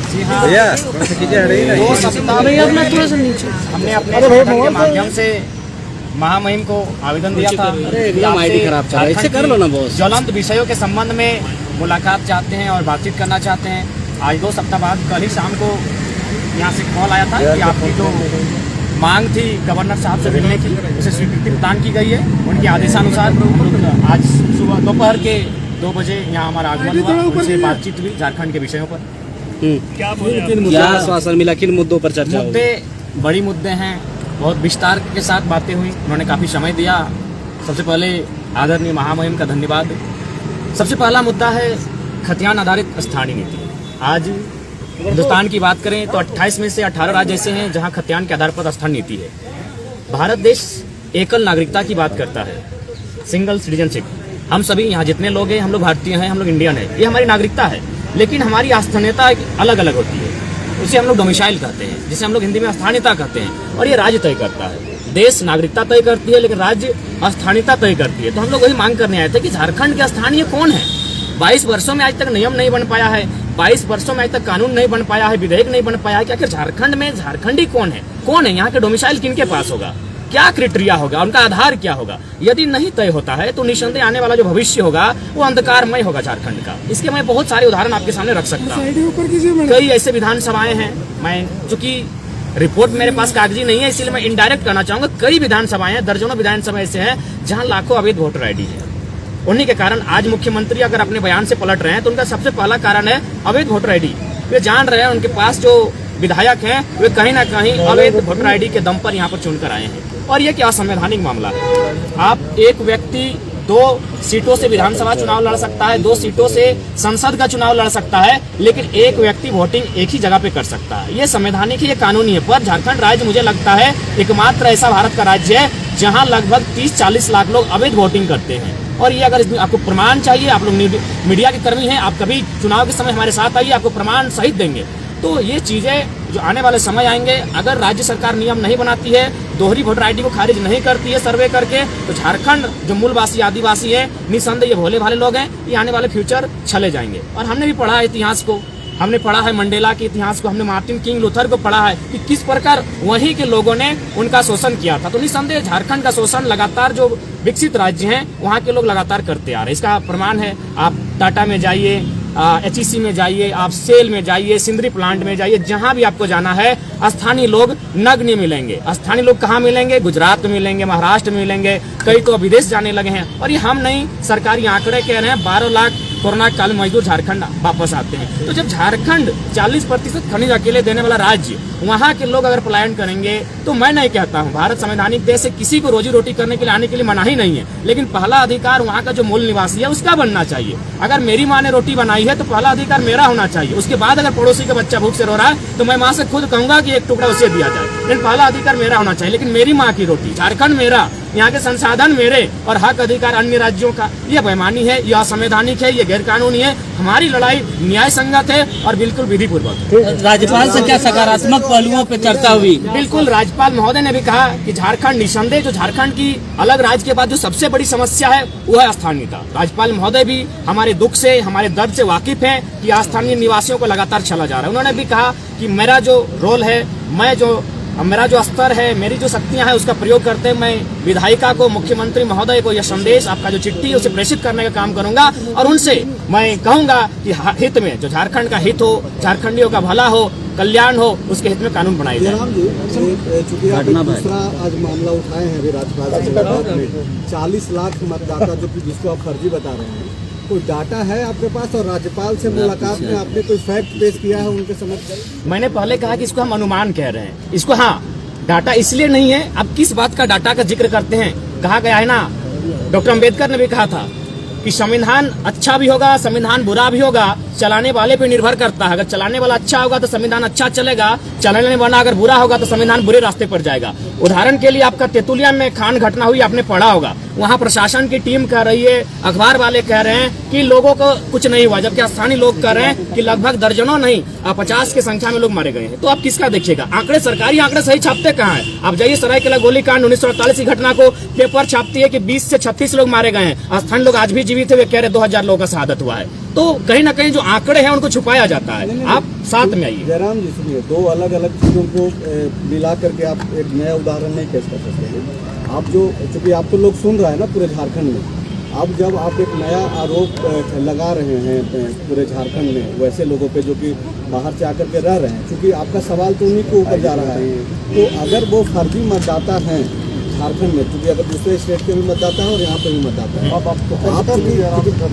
भैया दो सप्ताह हमने अपने संगठन के माध्यम से महामहिम को आवेदन दिया था। आईडी खराब चल रहा है, इससे कर लो ना बॉस। ज्वलंत विषयों के संबंध में मुलाकात चाहते हैं और बातचीत करना चाहते हैं। आज 2 सप्ताह बाद कल ही शाम को यहाँ से कॉल आया था कि आपकी जो मांग थी गवर्नर साहब से मिलने की, उसे स्वीकृति प्रदान की गई है। उनके आदेशानुसार हम लोग आज सुबह दोपहर के 2 बजे यहाँ हमारा आगमन हुआ, उनसे बातचीत हुई झारखंड के विषयों पर। क्या आश्वासन मिला, किन मुद्दों पर चर्चा? मुद्दे बड़ी मुद्दे हैं, बहुत विस्तार के साथ बातें हुई, उन्होंने काफ़ी समय दिया। सबसे पहले आदरणीय महामहिम का धन्यवाद। सबसे पहला मुद्दा है खतियान आधारित स्थानीय नीति। आज हिंदुस्तान की बात करें तो 28 में से 18 राज्य ऐसे हैं जहां खतियान के आधार पर स्थानीय नीति है। भारत देश एकल नागरिकता की बात करता है, सिंगल सिटीजनशिप। हम सभी यहाँ जितने लोग हैं, हम लोग भारतीय हैं, हम लोग इंडियन हैं, ये हमारी नागरिकता है। लेकिन हमारी स्थानीयता अलग अलग होती है, उसे हम लोग डोमिसाइल कहते हैं, जिसे हम लोग हिंदी में स्थानीयता कहते हैं। और ये राज्य तय करता है। देश नागरिकता तय करती है, लेकिन राज्य स्थानीयता तय करती है। तो हम लोग वही मांग करने आए थे कि झारखंड के स्थानीय कौन है। 22 वर्षों में आज तक नियम नहीं बन पाया है, 22 वर्षों में आज तक कानून नहीं बन पाया है, विधेयक नहीं बन पाया है कि आखिर झारखंड में झारखंडी कौन है, कौन है, यहाँ के डोमिसाइल किनके पास होगा, क्या क्राइटेरिया होगा, उनका आधार क्या होगा। यदि नहीं तय होता है तो निस्संदेह आने वाला जो भविष्य होगा वो अंधकारमय होगा झारखंड का। इसके मैं बहुत सारे उदाहरण आपके सामने रख सकता हूँ। कई ऐसे विधानसभाएं हैं, मैं चूंकि रिपोर्ट मेरे पास कागजी नहीं है इसलिए मैं इनडायरेक्ट कहना चाहूंगा, कई विधानसभाएं हैं, दर्जनों विधानसभा ऐसे हैं जहां लाखों अवैध वोटर आईडी है। उन्हीं के कारण आज मुख्यमंत्री अगर अपने बयान से पलट रहे हैं तो उनका सबसे पहला कारण है अवैध वोटर आईडी। वे जान रहे हैं उनके पास जो विधायक हैं वे कहीं ना कहीं अवैध वोटर आईडी के दम पर यहाँ पर चुनकर आए हैं। और ये क्या असंवैधानिक मामला है। आप एक व्यक्ति 2 सीटों से विधानसभा चुनाव लड़ सकता है, 2 सीटों से संसद का चुनाव लड़ सकता है, लेकिन एक व्यक्ति वोटिंग एक ही जगह पे कर सकता है। ये संवैधानिक है, ये कानूनी है। पर झारखंड राज्य मुझे लगता है एकमात्र ऐसा भारत का राज्य है जहां लगभग 30-40 लाख लोग अवैध वोटिंग करते हैं। और ये अगर आपको प्रमाण चाहिए, आप लोग मीडिया के कर्मी हैं, आप कभी चुनाव के समय हमारे साथ आइए, आपको प्रमाण सहित देंगे। तो ये चीजें जो आने वाले समय आएंगे, अगर राज्य सरकार नियम नहीं बनाती है, दोहरी वोटर आईडी को खारिज नहीं करती है सर्वे करके, तो झारखंड जो मूलवासी आदिवासी है, निसंदेह ये भोले भाले लोग हैं, ये आने वाले फ्यूचर चले जाएंगे। और हमने भी पढ़ा है इतिहास को, हमने पढ़ा है मंडेला के इतिहास को, हमने मार्टिन किंग लूथर को पढ़ा है कि किस प्रकार वहीं के लोगों ने उनका शोषण किया था। तो निसंदेह झारखंड का शोषण लगातार जो विकसित राज्य हैं वहाँ के लोग लगातार करते आ रहे हैं। इसका प्रमाण है, आप टाटा में जाइए, HEC में जाइए, आप सेल में जाइए, सिंदरी प्लांट में जाइए, जहां भी आपको जाना है स्थानीय लोग नग्न मिलेंगे। स्थानीय लोग कहाँ मिलेंगे? गुजरात में मिलेंगे, महाराष्ट्र में मिलेंगे, कई तो विदेश जाने लगे हैं। और ये हम नहीं, सरकारी आंकड़े कह रहे हैं 12 लाख कोरोना काल मजदूर झारखंड वापस आते हैं। तो जब झारखंड 40% खनिज अकेले देने वाला राज्य, वहाँ के लोग अगर पलायन करेंगे, तो मैं नहीं कहता हूँ, भारत संवैधानिक देश है, किसी को रोजी रोटी करने के लिए आने के लिए मनाही नहीं है, लेकिन पहला अधिकार वहाँ का जो मूल निवासी है उसका बनना चाहिए। अगर मेरी माँ ने रोटी बनाई है तो पहला अधिकार मेरा होना चाहिए। उसके बाद अगर पड़ोसी का बच्चा भूख से रो रहा है तो मैं माँ से खुद कहूंगा कि एक टुकड़ा उसे दिया जाए, लेकिन पहला अधिकार मेरा होना चाहिए। लेकिन मेरी माँ की रोटी, झारखंड मेरा, यहाँ के संसाधन मेरे और हक अधिकार अन्य राज्यों का, ये बेईमानी है, ये असंवैधानिक है, ये गैर कानूनी है। हमारी लड़ाई न्याय संगत है और बिल्कुल विधि पूर्वक है। राज्यपाल से क्या सकारात्मक पहलुओं पे चर्चा हुई? बिल्कुल, राज्यपाल महोदय ने भी कहा कि झारखंड निसंदेह जो झारखंड की अलग राज्य के बाद जो सबसे बड़ी समस्या है वो है स्थानीयता। राज्यपाल महोदय भी हमारे दुख से, हमारे दर्द से वाकिफ है कि स्थानीय निवासियों को लगातार चला जा रहा है। उन्होंने भी कहा कि मेरा जो रोल है, मेरा जो स्तर है, मेरी जो शक्तियां हैं उसका प्रयोग करते मैं विधायिका को, मुख्यमंत्री महोदय को यह संदेश, आपका जो चिट्ठी है उसे प्रेषित करने का काम करूंगा। और उनसे मैं कहूंगा कि हित में, जो झारखंड का हित हो, झारखंडियों का भला हो, कल्याण हो, उसके हित में कानून बनाए जाए। चूंकि आप दूसरा आज मामला उठाए हैं अभी राज्यपाल से मुलाकात में, 40 लाख मतदाता जिसको आप फर्जी बता रहे हैं, कोई डाटा है आपके पास? और राज्यपाल से मुलाकात में आपने कोई फैक्ट पेश किया है उनके समक्ष? मैंने पहले कहा कि इसको हम अनुमान कह रहे हैं, इसको हाँ डाटा इसलिए नहीं है। अब किस बात का डाटा का जिक्र करते हैं? कहा गया है ना, डॉक्टर अम्बेडकर ने भी कहा था कि संविधान अच्छा भी होगा, संविधान बुरा भी होगा, चलाने वाले पे निर्भर करता है। अगर चलाने वाला अच्छा होगा तो संविधान अच्छा चलेगा, चलाने वाला अगर बुरा होगा तो संविधान बुरे रास्ते पर जाएगा। उदाहरण के लिए आपका तेतुलिया में खान घटना हुई, आपने पढ़ा होगा, वहाँ प्रशासन की टीम कह रही है, अखबार वाले कह रहे हैं कि लोगों को कुछ नहीं हुआ, जबकि स्थानीय लोग कह रहे हैं कि लगभग दर्जनों नहीं 50 की संख्या में लोग मारे गए हैं। तो आप किसका देखिएगा? आंकड़े, सरकारी आंकड़े सही छापते कहाँ है? आप जाइए सरायकेला गोलीकांड 1948 की घटना को, पेपर छापती है कि 20 से 36 लोग मारे गए हैं, स्थानीय लोग आज भी जीवित है, वे कह रहे 2000 लोगों का शहादत हुआ है। तो तो कहीं ना कहीं जो आंकड़े हैं उनको छुपाया जाता है। आप साथ में आइए। जयराम जी सुनिए, दो अलग अलग चीजों को मिला करके आप एक नया उदाहरण नहीं पेश कर सकते। आप जो, चूंकि आप तो लोग सुन रहा है ना पूरे झारखंड में, अब जब आप एक नया आरोप लगा रहे हैं पूरे झारखंड में वैसे लोगों पे जो कि बाहर से आकर के रह रहे हैं, क्योंकि आपका सवाल तो उन्हीं के ऊपर जा रहा है, तो अगर वो फर्जी मतदाता हैं झारखंड में, क्योंकि अगर दूसरे स्टेट के भी मतदाता है और यहाँ पे भी मतदाता है, आप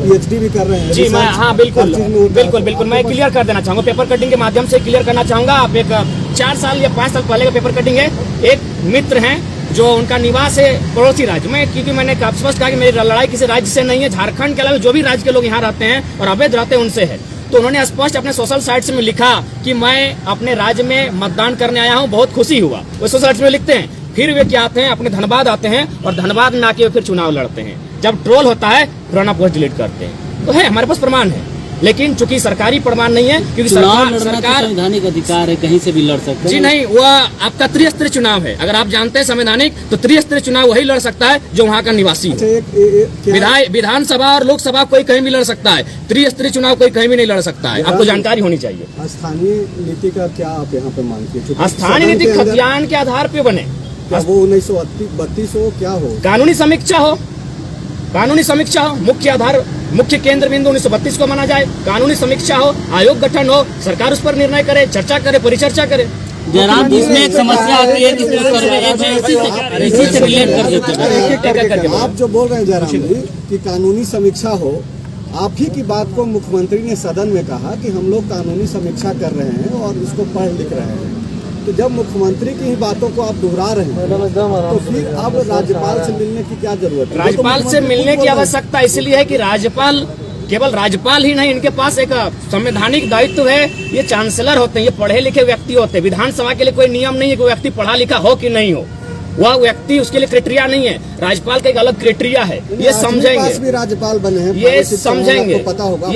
PhD भी कर रहे हैं जी, मैं हाँ बिल्कुल बिल्कुल बिल्कुल मैं क्लियर कर देना चाहूँगा, पेपर कटिंग के माध्यम से क्लियर करना चाहूँगा। आप एक 4 साल या 5 साल पहले का पेपर कटिंग है। एक मित्र हैं जो उनका निवास है पड़ोसी राज्य में, क्योंकि मैंने स्पष्ट कहा कि मेरी लड़ाई किसी राज्य से नहीं है, झारखंड के अलावा जो भी राज्य के लोग यहाँ रहते हैं और अवैध रहते हैं उनसे है। तो उन्होंने स्पष्ट अपने सोशल साइट्स में लिखा कि मैं अपने राज्य में मतदान करने आया हूँ, बहुत खुशी हुआ। वो सोशल साइट्स में लिखते हैं। फिर वे क्या आते हैं, अपने धनबाद आते हैं और धनबाद में आके फिर चुनाव लड़ते हैं। जब ट्रोल होता है पुराना पोस्ट डिलीट करते हैं। तो है, हमारे पास प्रमाण है, लेकिन चूंकि सरकारी प्रमाण नहीं है, क्योंकि सरकार संवैधानिक अधिकार है, कहीं से भी लड़ सकते हैं। जी नहीं, वह आपका त्रिस्तरीय चुनाव है। अगर आप जानते हैं संवैधानिक, तो त्रिस्तरीय चुनाव वही लड़ सकता है जो वहाँ का निवासी हो। विधानसभा और लोकसभा कोई कहीं भी लड़ सकता है, त्रिस्तरीय चुनाव कोई कहीं भी नहीं लड़ सकता है। आपको जानकारी होनी चाहिए। स्थानीय नीति का क्या आप यहाँ पे मानते हैं? स्थानीय नीति खतियान के आधार पे बने, वो 1932 हो, क्या हो, कानूनी समीक्षा हो, कानूनी समीक्षा हो, मुख्य आधार मुख्य केंद्र बिंदु 1932 को माना जाए, कानूनी समीक्षा हो, आयोग गठन हो, सरकार उस पर निर्णय करे, चर्चा करे, परिचर्चा करे। जयराम, इसमें एक समस्या आती है कि इसी से रिलेट कर देते हैं। आप जो बोल रहे हैं जयराम जी कि कानूनी समीक्षा हो, आप ही की बात को मुख्यमंत्री ने सदन में कहा कि हम लोग कानूनी समीक्षा कर रहे हैं और इसको पढ़ लिख रहे हैं। तो जब मुख्यमंत्री की ही बातों को आप दोहरा रहे हैं, तो फिर अब राज्यपाल से मिलने की क्या जरूरत है? राज्यपाल से मिलने की आवश्यकता इसलिए है कि राज्यपाल, केवल राज्यपाल ही नहीं, इनके पास एक संवैधानिक दायित्व है। ये चांसलर होते हैं, ये पढ़े लिखे व्यक्ति होते हैं। विधानसभा के लिए कोई नियम नहीं है कि व्यक्ति पढ़ा लिखा हो कि नहीं हो, वह व्यक्ति, उसके लिए क्राइटेरिया नहीं है। राज्यपाल का एक अलग क्राइटेरिया है, ये समझेंगे। भी राज्यपाल बने हैं, ये समझेंगे, पता होगा।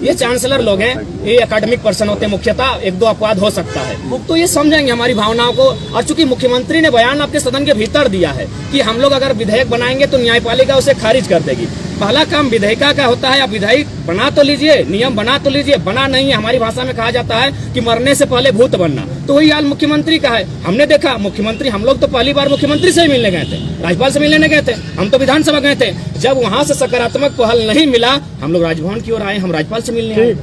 ये चांसलर लोग हैं, ये एकेडमिक पर्सन होते हैं मुख्यतः, एक दो अपवाद हो सकता है, तो ये समझेंगे हमारी भावनाओं को। और चूंकि मुख्यमंत्री ने बयान आपके सदन के भीतर दिया है कि हम लोग अगर विधेयक बनाएंगे तो न्यायपालिका उसे खारिज कर देगी। पहला काम विधेयिका का होता है, आप विधेयक बना तो लीजिए, नियम बना तो लीजिए। बना नहीं है, हमारी भाषा में कहा जाता है कि मरने से पहले भूत बनना। तो वही हाल मुख्यमंत्री का है। हमने देखा मुख्यमंत्री, हम लोग तो पहली बार मुख्यमंत्री से ही मिलने गए थे, राज्यपाल से मिलने गए थे, हम तो विधानसभा गए थे। जब वहाँ से सकारात्मक पहल नहीं मिला, हम लोग राजभवन की ओर आए, हम राज्यपाल से मिलने आए।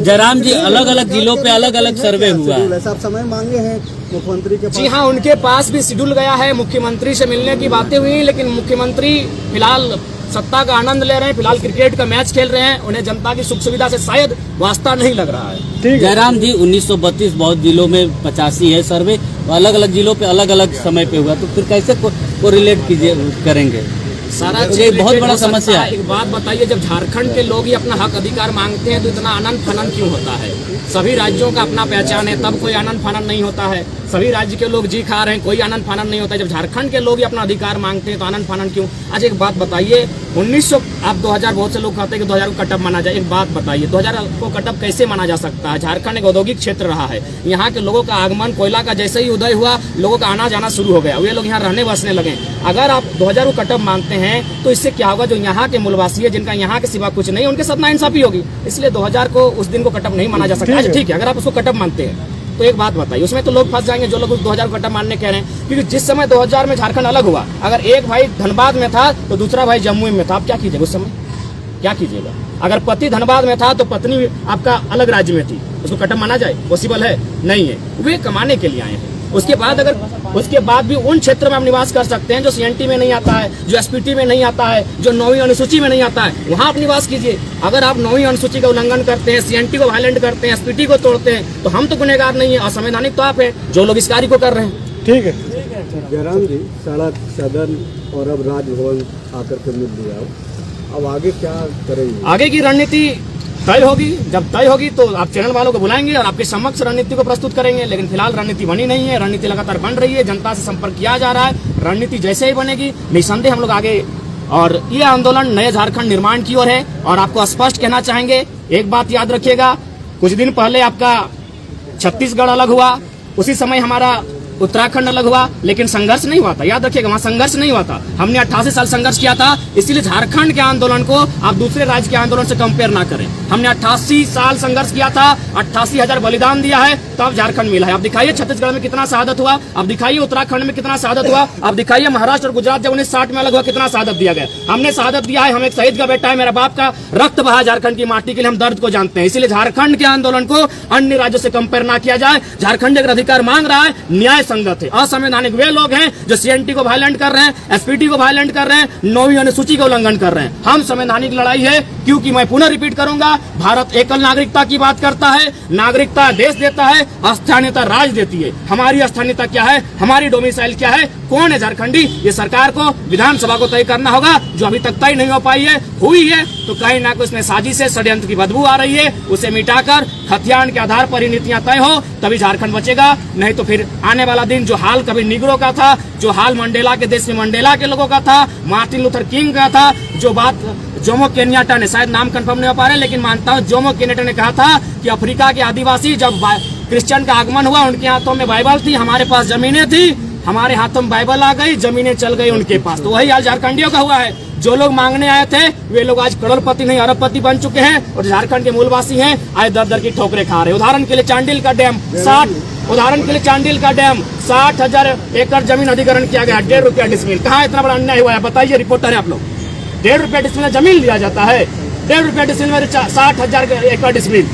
जयराम जी, अलग अलग जिलों पे अलग अलग सर्वे हुआ है। सब समय मांगे हैं मुख्यमंत्री के पास? जी हाँ, उनके पास भी शेड्यूल गया है, मुख्यमंत्री से मिलने की बातें हुई, लेकिन मुख्यमंत्री फिलहाल सत्ता का आनंद ले रहे हैं, फिलहाल क्रिकेट का मैच खेल रहे हैं। उन्हें जनता की सुख सुविधा से शायद वास्ता नहीं लग रहा है। जयराम जी, 1932 बहुत जिलों में 85 है सर्वे, अलग अलग जिलों पे अलग अलग समय पे हुआ, तो फिर कैसे को रिलेट कीजिए करेंगे? सारा ये बहुत बड़ा समस्या है। एक बात बताइए, जब झारखंड के लोग ही अपना हक अधिकार मांगते हैं तो इतना आनंद फानन क्यों होता है? सभी राज्यों का अपना पहचान है, तब कोई आनंद फानन नहीं होता है। सभी राज्य के लोग जी खा रहे हैं, कोई आनंद फानन नहीं होता है। जब झारखंड के लोग ही अपना अधिकार मांगते हैं तो आनंद फानन क्यों? आज एक बात बताइए, 1900 आप 2000, बहुत से लोग कहते हैं कि 2000 को कटअप माना जाए। एक बात बताइए, 2000 को कटअप कैसे माना जा सकता है? झारखंड एक औद्योगिक क्षेत्र रहा है, यहाँ के लोगों का आगमन, कोयला का जैसे ही उदय हुआ, लोगों का आना जाना शुरू हो गया, वे लोग यहाँ रहने बसने लगे। अगर आप 2000 को कटअप मानते हैं तो इससे क्या होगा? जो यहाँ के मूलवासी है, जिनका यहाँ के सिवा कुछ नहीं, उनके साथ नाइंसाफी होगी। इसलिए 2000 को, उस दिन को कटअप नहीं माना जा सकता। ठीक है, अगर आप उसको कटअप मानते हैं तो एक बात बताइए, उसमें तो लोग फंस जाएंगे जो लोग उस 2000 को कटअप मानने कह रहे हैं। क्योंकि जिस समय 2000 में झारखंड अलग हुआ, अगर एक भाई धनबाद में था तो दूसरा भाई जम्मू में था, आप क्या कीजिएगा उस समय? क्या कीजिएगा? अगर पति धनबाद में था तो पत्नी आपका अलग राज्य में थी, उसको कटअप माना जाए? पॉसिबल है? नहीं है। वे कमाने के लिए आए हैं। उसके बाद भी उन क्षेत्र में आप निवास कर सकते हैं जो सीएनटी में नहीं आता है, जो एसपीटी में नहीं आता है, जो 9वीं अनुसूची में नहीं आता है, वहां आप निवास कीजिए। अगर आप 9वीं अनुसूची का उल्लंघन करते हैं, सीएनटी को वायलेंट करते हैं, एसपीटी को तोड़ते हैं, तो हम तो गुनहगार नहीं है, असंवैधानिक तो आप है जो लोग इस कार्य को कर रहे हैं। ठीक है जयराम जी, सड़क, सदन और अब राजभवन आकर के मिल लिया, अब आगे क्या करेंगे? आगे की रणनीति तय होगी। जब तय होगी तो आप चैनल वालों को बुलाएंगे और आपके समक्ष रणनीति को प्रस्तुत करेंगे। लेकिन फिलहाल रणनीति बनी नहीं है, रणनीति लगातार बन रही है, जनता से संपर्क किया जा रहा है। रणनीति जैसे ही बनेगी निसंदेह हम लोग आगे, और ये आंदोलन नए झारखंड निर्माण की ओर है। और आपको स्पष्ट कहना चाहेंगे, एक बात याद रखिएगा, कुछ दिन पहले आपका छत्तीसगढ़ अलग हुआ, उसी समय हमारा उत्तराखंड अलग हुआ, लेकिन संघर्ष नहीं हुआ था। याद रखिएगा, वहाँ संघर्ष नहीं हुआ था। हमने 88 साल संघर्ष किया था, इसीलिए झारखंड के आंदोलन को आप दूसरे राज्य के आंदोलन से कंपेयर ना करें। हमने 88 साल संघर्ष किया था, 88,000 बलिदान दिया है, तब झारखंड मिला है। अब दिखाइए छत्तीसगढ़ में कितना शहादत हुआ, अब दिखाइए उत्तराखंड में कितना शहादत हुआ, अब दिखाइए महाराष्ट्र और गुजरात जब 1960 में अलग हुआ कितना शहादत दिया गया। हमने शहादत दिया है, हम एक शहीद का बेटा है, मेरा बाप का रक्त बहा झारखंड की माटी के लिए, हम दर्द को जानते हैं। इसीलिए झारखंड के आंदोलन को अन्य राज्यों से कंपेयर ना किया जाए। झारखंड अगर अधिकार मांग रहा है, न्याय संगत है। असंवैधानिक वे लोग हैं जो सीएनटी को वायलेंट कर रहे हैं, एसपीटी को वायलेंट कर रहे हैं, 9वीं अनुसूची का उल्लंघन कर रहे हैं। हम संवैधानिक लड़ाई है, क्योंकि मैं पुनः रिपीट करूंगा, भारत एकल नागरिकता की बात करता है। नागरिकता देश देता है, स्थानीयता राज देती है। हमारी स्थानीयता क्या है, हमारी डोमिसाइल क्या है, कौन है झारखंडी, ये सरकार को, विधानसभा को तय करना होगा, जो अभी तक तय नहीं हो पाई है। हुई है तो कहीं ना कहीं उसमें साजिश है, षड्यंत्र की बदबू आ रही है। उसे मिटाकर खतियान के आधार पर ही नीतियां तय हो, तभी झारखंड बचेगा। नहीं तो फिर आने वाला दिन जो हाल कभी निग्रो का था, जो हाल मंडेला के देश में मंडेला के लोगों का था, मार्टिन लूथर किंग का था, जो बात जोमो केन्याटा ने, शायद नाम कंफर्म नहीं हो पा रहे, लेकिन मानता हूं जोमो केन्याटा ने कहा था कि अफ्रीका के आदिवासी जब क्रिश्चियन का आगमन हुआ, उनके हाथों में बाइबल थी, हमारे पास जमीनें थी, हमारे हाथों में बाइबल आ गई, जमीनें चल गई उनके पास। तो वही हाल झारखंडियों का हुआ है। जो लोग मांगने आए थे वे लोग आज करोड़पति नहीं अरबपति बन चुके हैं, और झारखंड के मूलवासी हैं आज दर दर की ठोकरें खा रहे हैं। उदाहरण के लिए चांडिल का डैम 60,000 एकड़ जमीन अधिग्रहण किया गया, 1.5 रुपया डिसमिल। कहाँ इतना बड़ा अन्याय हुआ है बताइए, रिपोर्टर है आप लोग। 1.5 रुपया डिसमिल जमीन लिया जाता है, 1.5 रुपया डिसमिल में 60,000 एकड़ डिसमिल,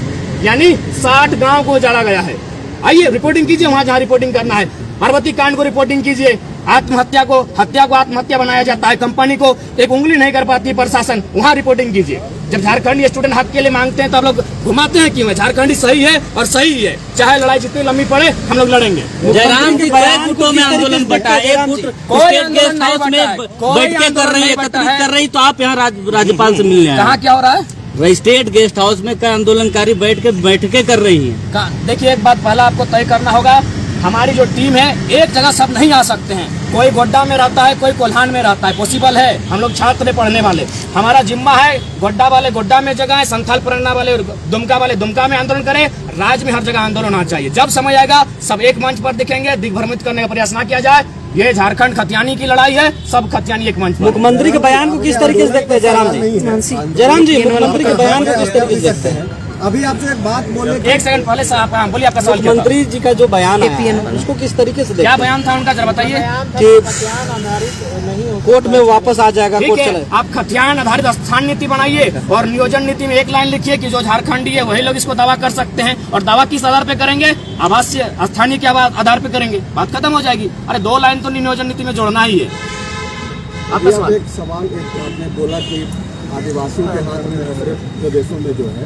यानी 60 गाँव को उजाड़ा गया है। आइए रिपोर्टिंग कीजिए, वहाँ जहाँ रिपोर्टिंग करना है। पार्वती कांड को रिपोर्टिंग कीजिए। हत्या को आत्महत्या बनाया जाता है, कंपनी को एक उंगली नहीं कर पाती प्रशासन, वहाँ रिपोर्टिंग कीजिए। जब झारखंडी स्टूडेंट हक के लिए मांगते हैं तो आप लोग घुमाते हैं क्यों है? झारखंडी सही है और सही है, चाहे लड़ाई जितनी लंबी पड़े हम लोग लड़ेंगे। जयराम जी बयान गुटों में आंदोलन बटा, एक गुट स्टेट गेस्ट हाउस में बैठकें कर रही है, एकत्रित कर रही, तो आप यहाँ राज्यपाल से मिलने आए। कहाँ क्या हो रहा है? स्टेट गेस्ट हाउस में कई आंदोलनकारी बैठकें कर रही हैं। देखिए, एक बात पहला आपको तय करना होगा, हमारी जो टीम है एक जगह सब नहीं आ सकते हैं। कोई गोड्डा में रहता है, कोई कोल्हान में रहता है, पॉसिबल है। हम लोग छात्र पढ़ने वाले, हमारा जिम्मा है गोड्डा वाले गोड्डा में जगह है, संथाल परगना वाले दुमका वाले दुमका में आंदोलन करें। राज्य में हर जगह आंदोलन होना चाहिए। जब समय आएगा सब एक मंच पर दिखेंगे, दिग्भ्रमित करने का प्रयास ना किया जाए। ये झारखंड खतियानी की लड़ाई है, सब खतियानी एक मंच पर। मुख्यमंत्री के बयान को किस तरीके से देखते हैं जयराम जी? जयराम जी, मुख्यमंत्री के बयान को किस तरीके से देखते हैं? अभी आपसे एक बात बोले, एक सेकंड पहले साहब बोलिए, आपका सवाल क्या था? मुख्यमंत्री जी का जो बयान है उसको किस तरीके से देखते क्या हैं? बयान था उनका, जरा बताइए। कि कोर्ट में वापस आ जाएगा, ठीक कोर्ट है, चले। आप खतियान आधारित स्थान नीति बनाइए और नियोजन नीति में एक लाइन लिखिए कि जो झारखंडी है वही लोग इसको दावा कर सकते हैं। और दावा किस आधार पे करेंगे? आवासीय स्थानीय के आधार पे करेंगे, बात खत्म हो जाएगी। अरे 2 लाइन तो नियोजन नीति में जोड़ना ही है। आपका सवाल? एक सवाल आपने बोला कि आदिवासियों के हाथ में दूसरे प्रदेशों में जो है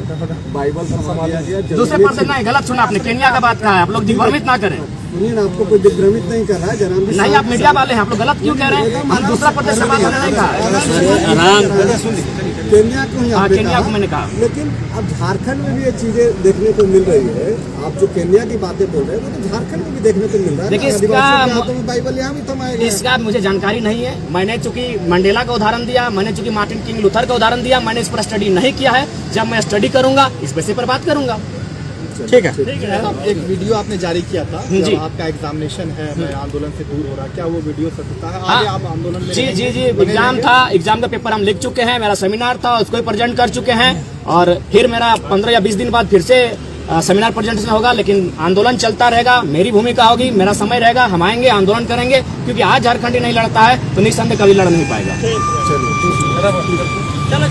बाइबल थमा दिया गया। दूसरे प्रदेश नहीं, गलत सुना आपने, केन्या का बात कहा है। आप लोग दिग्भ्रमित ना करें। सुनिए ना, आपको कोई दिग्भ्रमित नहीं कर रहा है जयराम जी। नहीं, आप मीडिया वाले हैं, आप लोग गलत क्यों कह रहे हैं? हम दूसरा प्रदेश का बात नहीं कहा। केन्या को ही हाँ, आपने केन्या कहा, को मैंने कहा। लेकिन अब झारखंड में भी ये चीजें देखने को मिल रही है। आप जो केन्या की बातें बोल रहे हैं वो तो झारखंड में भी देखने को मिल रहा है। देखिए, आदिवासियों के हाथों में बाइबल यहाँ भी थमाया गया है। इसका मुझे जानकारी नहीं है। मैंने चूंकि मंडेला का उदाहरण दिया, मैंने चूंकि मार्टिन किंग लूथर का उदाहरण दिया, मैंने इस पर स्टडी नहीं किया है। जब मैं स्टडी करूंगा इस विषय पर बात करूंगा। ठीक है। एक वीडियो आपने जारी किया था, जी। जब आपका एग्जामिनेशन है, मैं आंदोलन से दूर हो रहा, क्या वो वीडियो सत्य है? हाँ। आगे आप आंदोलन में जी, एग्जाम था, एग्जाम का पेपर हम लिख चुके हैं, मेरा सेमिनार था उसको ही प्रेजेंट कर चुके हैं। और फिर मेरा 15 या 20 दिन बाद फिर से सेमिनार प्रेजेंटेशन होगा, लेकिन आंदोलन चलता रहेगा। मेरी भूमिका होगी, मेरा समय रहेगा, हम आएंगे, आंदोलन करेंगे, क्योंकि आज झारखंडी नहीं लड़ता है तो निस्संदेह कभी लड़ नहीं पाएगा। चलो